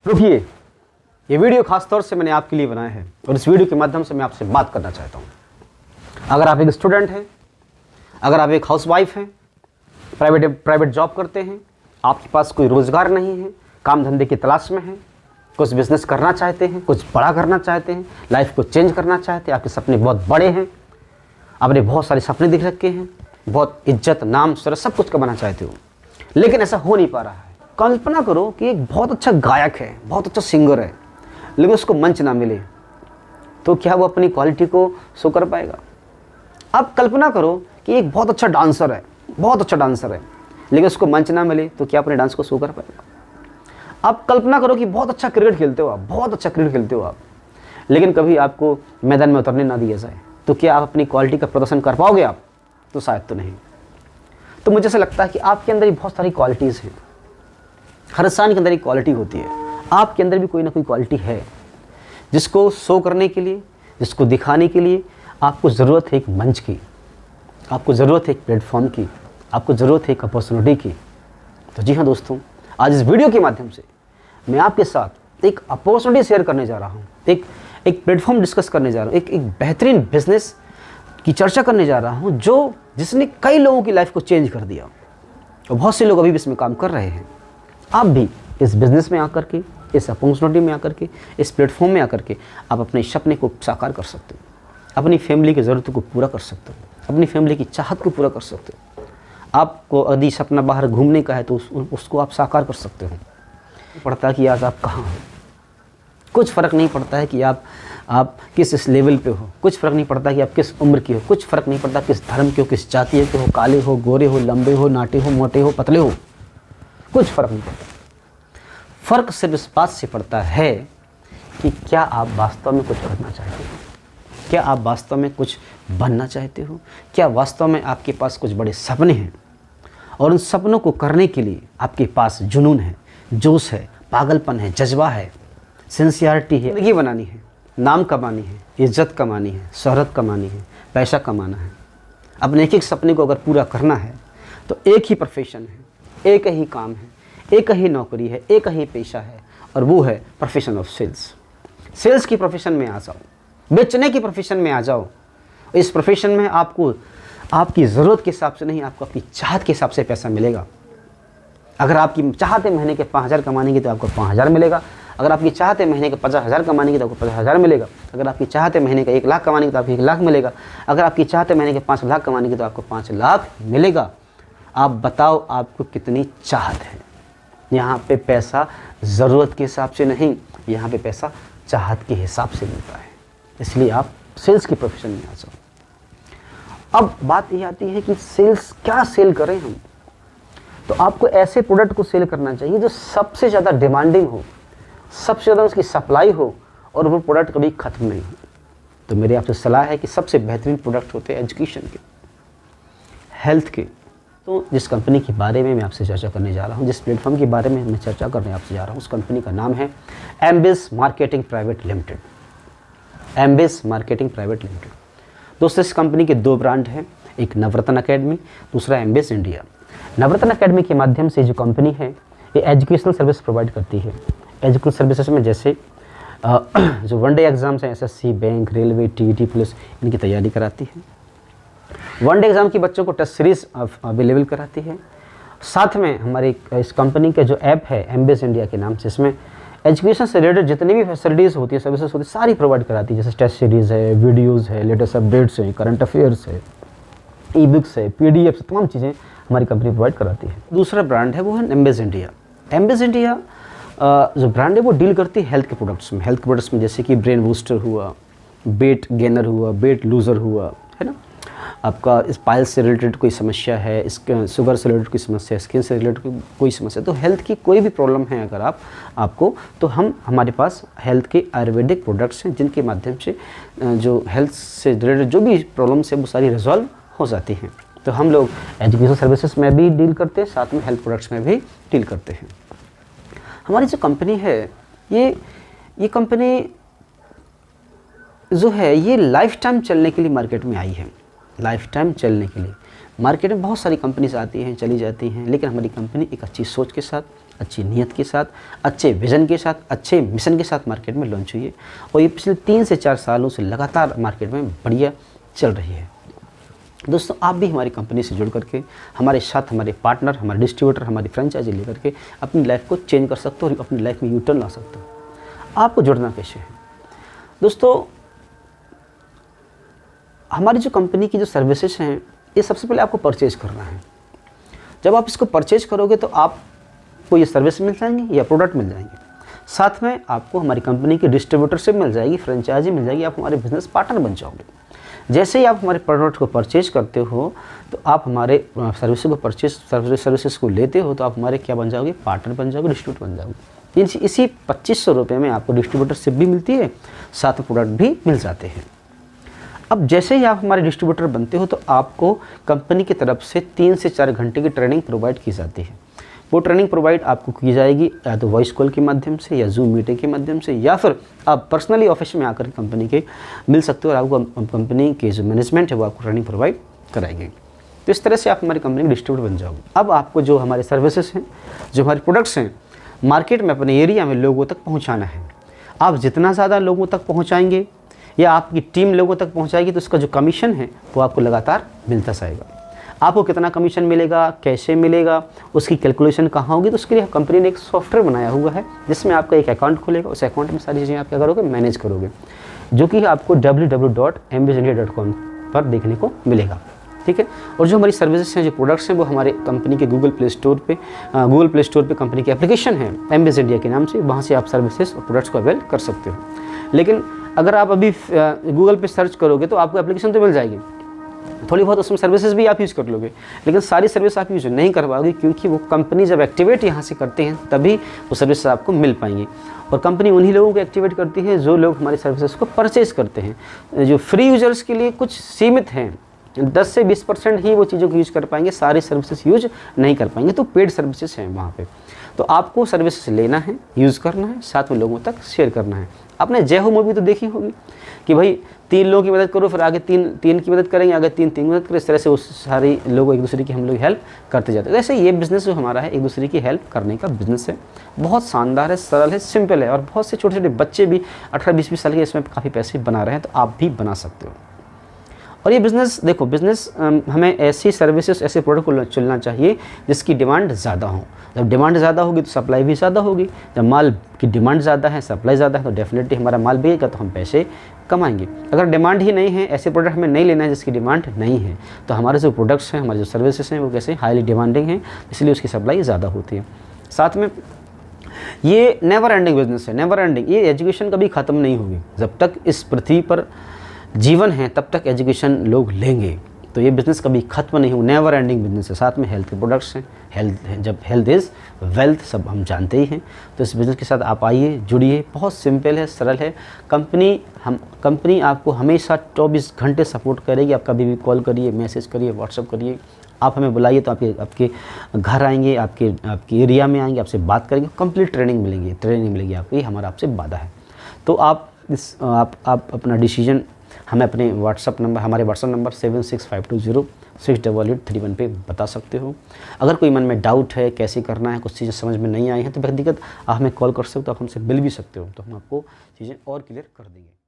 रुकिए, ये वीडियो खास तौर से मैंने आपके लिए बनाया है और इस वीडियो के माध्यम से मैं आपसे बात करना चाहता हूँ। अगर आप एक स्टूडेंट हैं, अगर आप एक हाउसवाइफ हैं, प्राइवेट जॉब करते हैं, आपके पास कोई रोज़गार नहीं है, काम धंधे की तलाश में हैं, कुछ बिजनेस करना चाहते हैं, कुछ बड़ा करना चाहते हैं, लाइफ को चेंज करना चाहते हैं, आपके सपने बहुत बड़े हैं, आपने बहुत सारे सपने दिख रखे हैं, बहुत इज्जत, नाम, शोहरत सब कुछ कमाना चाहते हो, लेकिन ऐसा हो नहीं पा रहा है। कल्पना करो कि एक बहुत अच्छा गायक है, बहुत अच्छा सिंगर है, लेकिन उसको मंच ना मिले तो क्या वो अपनी क्वालिटी को शो कर पाएगा? अब कल्पना करो कि एक बहुत अच्छा डांसर है, बहुत अच्छा डांसर है, लेकिन उसको मंच ना मिले तो क्या अपने डांस को शो कर पाएगा? अब कल्पना करो कि बहुत अच्छा क्रिकेट खेलते हो आप, बहुत अच्छा क्रिकेट खेलते हो आप, लेकिन कभी आपको मैदान में उतरने ना दिया जाए तो क्या आप अपनी क्वालिटी का प्रदर्शन कर पाओगे आप? तो शायद तो नहीं। तो मुझे ऐसा लगता है कि आपके अंदर भी बहुत सारी क्वालिटीज़ हैं। हर इंसान के अंदर एक क्वालिटी होती है, आपके अंदर भी कोई ना कोई क्वालिटी है जिसको शो करने के लिए, जिसको दिखाने के लिए आपको ज़रूरत है एक मंच की, आपको ज़रूरत है एक प्लेटफॉर्म की, आपको ज़रूरत है एक अपॉर्चुनिटी की। तो जी हाँ दोस्तों, आज इस वीडियो के माध्यम से मैं आपके साथ एक अपॉर्चुनिटी शेयर करने जा रहा हूँ, एक प्लेटफॉर्म डिस्कस करने जा रहा हूँ, एक बेहतरीन बिजनेस की चर्चा करने जा रहा हूँ जिसने कई लोगों की लाइफ को चेंज कर दिया और बहुत से लोग अभी भी इसमें काम कर रहे हैं। आप भी इस बिज़नेस में आकर के, इस अपॉर्चुनिटी में आकर के, इस प्लेटफॉर्म में आकर के आप अपने सपने को साकार कर सकते हो, अपनी फैमिली की ज़रूरतों को पूरा कर सकते हो, अपनी फैमिली की चाहत को पूरा कर सकते हो। आपको यदि सपना बाहर घूमने का है तो उसको आप साकार कर सकते हो। नहीं पड़ता कि आज आप कहाँ हो, कुछ फ़र्क नहीं पड़ता है कि आप किस लेवल पे हो, कुछ फ़र्क नहीं पड़ता कि आप किस उम्र की हो, कुछ फ़र्क नहीं पड़ता किस धर्म के हो, किस जातीय के हो, काले हो, गोरे हो, लंबे हो, नाटे हो, मोटे हो, पतले हो, कुछ फ़र्क नहीं पड़ता। फ़र्क सिर्फ इस बात से पड़ता है कि क्या आप वास्तव में कुछ करना चाहते हो, क्या आप वास्तव में कुछ बनना चाहते हो, क्या वास्तव में आपके पास कुछ बड़े सपने हैं और उन सपनों को करने के लिए आपके पास जुनून है, जोश है, पागलपन है, जज्बा है, सिंसियरिटी है। ज़िंदगी बनानी है, नाम कमानी है, इज्जत कमानी है, शोहरत कमानी है, पैसा कमाना है, अपने एक एक सपने को अगर पूरा करना है तो एक ही प्रोफेशन है, एक ही काम है, एक ही नौकरी है, एक ही पेशा है और वो है प्रोफेशन ऑफ सेल्स। सेल्स की प्रोफेशन में आ जाओ, बेचने की प्रोफेशन में आ जाओ। इस प्रोफेशन में आपको आपकी ज़रूरत के हिसाब से नहीं, आपको अपनी चाहत के हिसाब से पैसा मिलेगा। अगर आपकी चाहत है महीने के 5,000 कमाने की तो आपको 5,000 मिलेगा। अगर आपकी चाहत है महीने के 50,000 कमाने की तो आपको 50,000 मिलेगा। अगर आपकी चाहत है महीने का 1 लाख कमाने की तो आपको 1 लाख मिलेगा। अगर आपकी चाहत है महीने के 5 लाख कमाने की तो आपको 5 लाख मिलेगा। आप बताओ आपको कितनी चाहत है? यहाँ पे पैसा ज़रूरत के हिसाब से नहीं, यहाँ पे पैसा चाहत के हिसाब से मिलता है। इसलिए आप सेल्स की प्रोफेशन में आ जाओ। अब बात ये आती है कि सेल्स क्या सेल करें हम? तो आपको ऐसे प्रोडक्ट को सेल करना चाहिए जो सबसे ज़्यादा डिमांडिंग हो, सबसे ज़्यादा उसकी सप्लाई हो और वो प्रोडक्ट कभी ख़त्म नहीं हो। तो मेरी आपसे सलाह है कि सबसे बेहतरीन प्रोडक्ट होते हैं एजुकेशन के, हेल्थ के। तो जिस कंपनी के बारे में मैं आपसे चर्चा करने जा रहा हूँ, जिस प्लेटफॉर्म के बारे में मैं चर्चा करने आपसे जा रहा हूँ, उस कंपनी का नाम है एम्बिस मार्केटिंग प्राइवेट लिमिटेड। एम्बिस मार्केटिंग प्राइवेट लिमिटेड। दोस्तों, इस कंपनी के 2 ब्रांड हैं, एक नवरत्न अकेडमी, दूसरा एम्बिस इंडिया। नवरत्न अकेडमी के माध्यम से जो कंपनी है ये एजुकेशनल सर्विस प्रोवाइड करती है। एजुकेशनल सर्विसेज में जैसे जो वनडे एग्ज़ाम्स हैं, SSC, bank, railway, TET, police, इनकी तैयारी कराती है। वनडे एग्ज़ाम की बच्चों को टेस्ट सीरीज़ अवेलेबल कराती है। साथ में हमारी इस कंपनी के जो ऐप है एम्बिस इंडिया के नाम से, इसमें एजुकेशन से रिलेटेड जितनी भी फैसिलिटीज़ होती है, सर्विसेज होती है, सारी प्रोवाइड कराती है। जैसे टेस्ट सीरीज़ है, वीडियोज़ है, लेटेस्ट अपडेट्स हैं, करंट अफेयर्स है, ई बुक्स है, PDF, तमाम चीज़ें हमारी कंपनी प्रोवाइड कराती है। दूसरा ब्रांड है वो है एम्बिस इंडिया। एम्बिस इंडिया जो ब्रांड है वो डील करती है हेल्थ के प्रोडक्ट्स में। हेल्थ प्रोडक्ट्स में जैसे कि ब्रेन बूस्टर हुआ, वेट गेनर हुआ, वेट लूज़र हुआ, है ना, आपका स्पाइल से रिलेटेड कोई समस्या है, शुगर से रिलेटेड कोई समस्या है, स्किन से रिलेटेड कोई समस्या, तो हेल्थ की कोई भी प्रॉब्लम है अगर आपको, तो हमारे पास हेल्थ के आयुर्वेदिक प्रोडक्ट्स हैं जिनके माध्यम से जो हेल्थ से रिलेटेड जो भी प्रॉब्लम्स है वो सारी रिजॉल्व हो जाती हैं। तो हम लोग एजुकेशन सर्विसेज में भी डील करते हैं, साथ में हेल्थ प्रोडक्ट्स में भी डील करते हैं। हमारी जो कंपनी है ये कंपनी जो है ये लाइफ टाइम चलने के लिए मार्केट में आई है। लाइफ टाइम चलने के लिए मार्केट में बहुत सारी कंपनीज आती हैं, चली जाती हैं, लेकिन हमारी कंपनी एक अच्छी सोच के साथ, अच्छी नीयत के साथ, अच्छे विजन के साथ, अच्छे मिशन के साथ मार्केट में लॉन्च हुई है और ये पिछले 3 से 4 सालों से लगातार मार्केट में बढ़िया चल रही है। दोस्तों, आप भी हमारी कंपनी से जुड़ करके हमारे साथ, हमारे पार्टनर, हमारे डिस्ट्रीब्यूटर, हमारी फ्रेंचाइजी लेकर के अपनी लाइफ को चेंज कर सकते हो और अपनी लाइफ में यूटर्न ला सकते हो। आपको जुड़ना कैसे है? दोस्तों, हमारी जो कंपनी की जो सर्विसेज हैं, ये सबसे पहले आपको परचेज करना है। जब आप इसको परचेज करोगे तो आपको ये सर्विस मिल जाएंगे या प्रोडक्ट मिल जाएंगे, साथ में आपको हमारी कंपनी की डिस्ट्रीब्यूटरशिप मिल जाएगी, फ्रेंचाइजी मिल जाएगी, आप हमारे बिजनेस पार्टनर बन जाओगे। जैसे ही आप हमारे प्रोडक्ट को परचेज करते हो तो आप हमारे सर्विसेज को लेते हो तो आप हमारे क्या बन जाओगे? पार्टनर बन जाओगे, डिस्ट्रीब्यूटर बन जाओगे। इसी 2500 रुपये में आपको डिस्ट्रीब्यूटरशिप भी मिलती है, साथ में प्रोडक्ट भी मिल जाते हैं। अब जैसे ही आप हमारे डिस्ट्रीब्यूटर बनते हो तो आपको कंपनी की तरफ से 3 से 4 घंटे की ट्रेनिंग प्रोवाइड की जाती है। वो ट्रेनिंग प्रोवाइड आपको की जाएगी या तो वॉइस कॉल के माध्यम से या जूम मीटिंग के माध्यम से, या फिर आप पर्सनली ऑफिस में आकर कंपनी के मिल सकते हो और आपको कंपनी के जो मैनेजमेंट है वो आपको ट्रेनिंग प्रोवाइड कराएंगे। तो इस तरह से आप हमारी कंपनी के डिस्ट्रीब्यूटर बन जाओगे। अब आपको जो हमारे सर्विसेज हैं, जो हमारे प्रोडक्ट्स हैं, मार्केट में अपने एरिया में लोगों तक पहुँचाना है। आप जितना ज़्यादा लोगों तक पहुँचाएंगे या आपकी टीम लोगों तक पहुँचाएगी तो उसका जो कमीशन है वो आपको लगातार मिलता जाएगा। आपको कितना कमीशन मिलेगा, कैसे मिलेगा, उसकी कैलकुलेशन कहाँ होगी, तो उसके लिए कंपनी ने एक सॉफ्टवेयर बनाया हुआ है जिसमें आपका एक अकाउंट खुलेगा। उस अकाउंट में सारी चीज़ें आप क्या करोगे? मैनेज करोगे, जो कि आपको www.mbzindia.com पर देखने को मिलेगा। ठीक है। और जो हमारी सर्विसेज हैं, जो प्रोडक्ट्स हैं, वो हमारे कंपनी के गूगल प्ले स्टोर पे कंपनी की एप्लीकेशन है एमबीज इंडिया के नाम से, वहाँ से आप सर्विसेज और प्रोडक्ट्स को अवेल कर सकते हो। लेकिन अगर आप अभी गूगल पे सर्च करोगे तो आपको एप्लीकेशन तो मिल जाएगी, थोड़ी बहुत उसमें सर्विसेज भी आप यूज़ कर लोगे, लेकिन सारी सर्विस आप यूज़ नहीं कर पाओगे, क्योंकि वो कंपनी जब एक्टिवेट यहाँ से करते हैं तभी वो सर्विस आपको मिल पाएंगी। और कंपनी उन्हीं लोगों को एक्टिवेट करती है जो लोग हमारी सर्विसेज को परचेज करते हैं। जो फ्री यूजर्स के लिए कुछ सीमित हैं, 10 से 20% ही वो चीज़ों को यूज़ कर पाएंगे, सारी सर्विसेज यूज नहीं कर पाएंगे। तो पेड सर्विसेज हैं वहाँ पे, तो आपको सर्विसेज लेना है, यूज़ करना है, साथ में लोगों तक शेयर करना है। आपने जय हो मूवी तो देखी होगी कि भाई 3 लोगों की मदद करो, फिर आगे 3 की मदद करेंगे, आगे 3 की मदद करें। इस तरह से उस सारे लोग एक दूसरे की हम लोग हेल्प करते जाते हैं। ऐसे ये बिज़नेस जो हमारा है, एक दूसरे की हेल्प करने का बिज़नेस है। बहुत शानदार है, सरल है, सिंपल है, और बहुत से छोटे छोटे बच्चे भी 18-20 साल के इसमें काफ़ी पैसे बना रहे हैं, तो आप भी बना सकते हो। और ये बिज़नेस देखो, बिज़नेस हमें ऐसी सर्विसेज, ऐसे प्रोडक्ट को चुनना चाहिए जिसकी डिमांड ज़्यादा हो। जब डिमांड ज़्यादा होगी तो सप्लाई भी ज़्यादा होगी। जब माल की डिमांड ज़्यादा है, सप्लाई ज़्यादा है, तो डेफिनेटली हमारा माल बिकेगा, तो हम पैसे कमाएंगे। अगर डिमांड ही नहीं है, ऐसे प्रोडक्ट हमें नहीं लेना है जिसकी डिमांड नहीं है, तो हमारे जो प्रोडक्ट्स हैं, हमारे जो सर्विसेज हैं, वो कैसे हाईली डिमांडिंग हैं, इसलिए उसकी सप्लाई ज़्यादा होती है। साथ में ये नेवर एंडिंग बिजनेस है, नेवर एंडिंग। ये एजुकेशन कभी ख़त्म नहीं होगी। जब तक इस पृथ्वी पर जीवन है तब तक एजुकेशन लोग लेंगे, तो ये बिज़नेस कभी ख़त्म नहीं हो, नेवर एंडिंग बिजनेस है। साथ में हेल्थ के प्रोडक्ट्स हैं, जब हेल्थ इज़ वेल्थ सब हम जानते ही हैं। तो इस बिज़नेस के साथ आप आइए, जुड़िए। बहुत सिंपल है, सरल है। कंपनी आपको हमेशा 24 घंटे सपोर्ट करेगी। आप कभी भी कॉल करिए, मैसेज करिए, व्हाट्सअप करिए, आप हमें बुलाइए तो आपके घर आएंगे, आपके एरिया में आएंगे, आपसे बात करेंगे, कंप्लीट ट्रेनिंग मिलेगी आपको। ये हमारा आपसे वादा है। तो आप अपना डिसीजन हमें अपने हमारे व्हाट्सअप नंबर 7652068831 पे बता सकते हो। अगर कोई मन में डाउट है, कैसे करना है, कुछ चीज़ें समझ में नहीं आई हैं, तो व्यक्तिगत आप हमें कॉल कर सकते हो, आप हमसे मिल भी सकते हो, तो हम आपको चीज़ें और क्लियर कर देंगे।